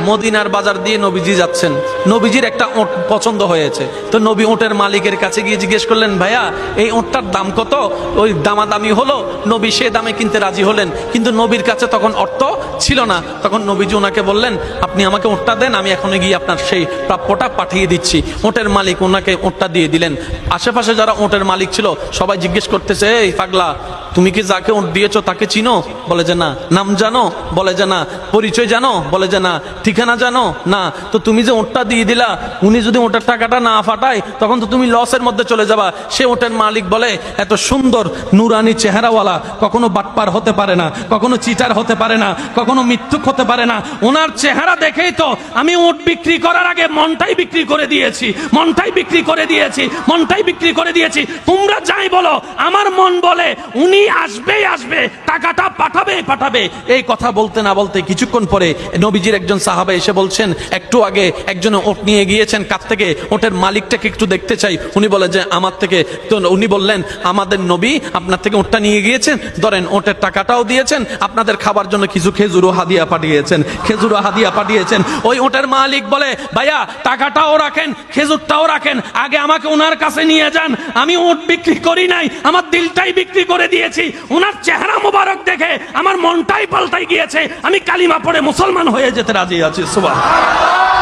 মদিনার বাজার দিয়ে নবীজি যাচ্ছেন, নবীজির একটা ওট পছন্দ হয়েছে, তো নবী ওটের মালিকের কাছে গিয়ে জিজ্ঞেস করলেন, ভাইয়া এই ওটটার দাম কত? ওই দামাদামি হলো, নবী সে দামে কিনতে রাজি হলেন, কিন্তু নবীর কাছে তখন অর্থ ছিল না। তখন নবীজি ওনাকে বললেন, আপনি আমাকে ওটটা দেন, আমি এখনই গিয়ে আপনার সেই প্রাপ্যটা পাঠিয়ে দিচ্ছি। ওটের মালিক ওনাকে ওটটা দিয়ে দিলেন। আশেপাশে যারা ওটের মালিক ছিল সবাই জিজ্ঞেস করতেছে, এই পাগলা, তুমি কি যাকে ওট দিয়েছো তাকে চিনো? বলে যে না। নাম জানো? বলে যে না। পরিচয় জানো? বলে যে না। ঠিকানা জানো? না। তো তুমি যে ওটটা দিয়ে দিলা, উনি যদি ওটার টাকাটা না ফাটায় তখন তো তুমি লসের মধ্যে চলে যাবা। সে ওটের মালিক বলে, এত সুন্দর নুরানি চেহারাওয়ালা কখনো বাটপার হতে পারে না, কখনো চিটার হতে পারে না, কখনো মৃত্যুক হতে পারে না। ওনার চেহারা দেখেই তো আমি ওট বিক্রি করার আগে মনটাই বিক্রি করে দিয়েছি, মনটাই বিক্রি করে দিয়েছি, মনটাই বিক্রি করে দিয়েছি। তোমরা যাই বলো, আমার মন বলে উনি আসবেই আসবে, টাকাটা পাঠাবে পাঠাবে। এই কথা বলতে না বলতে কিছুক্ষণ পরে নবীজির একজন সাহাবা এসে বলছেন, একটু আগে একজনে ওট নিয়ে গিয়েছেন কাছ থেকে, ওটের মালিকটাকে একটু দেখতে চাই। উনি বলে যে আমার থেকে। তো উনি বললেন, আমাদের নবী আপনার থেকে ওটটা নিয়ে গিয়েছেন, ধরেন ওটের টাকাটাও দিয়েছেন, আপনাদের খাবার জন্য কিছু খেজুরও হাদিয়া পাঠিয়েছেন, খেজুরও হাদিয়া পাঠিয়েছেন। ওই ওটের মালিক বলে, ভাইয়া টাকাটাও রাখেন, খেজুরটাও রাখেন, আগে আমাকে ওনার কাছে নিয়ে যান। আমি ওট বিক্রি করি নাই, আমার দিলটাই বিক্রি করে দিয়েছি। ওনার চেহারা মোবারক দেখে আমার মনটাই পাল্টাই গিয়েছে, আমি কালিমা পড়ে মুসলমান হয়ে যেতে রাজি আছি। সুবহানাল্লাহ।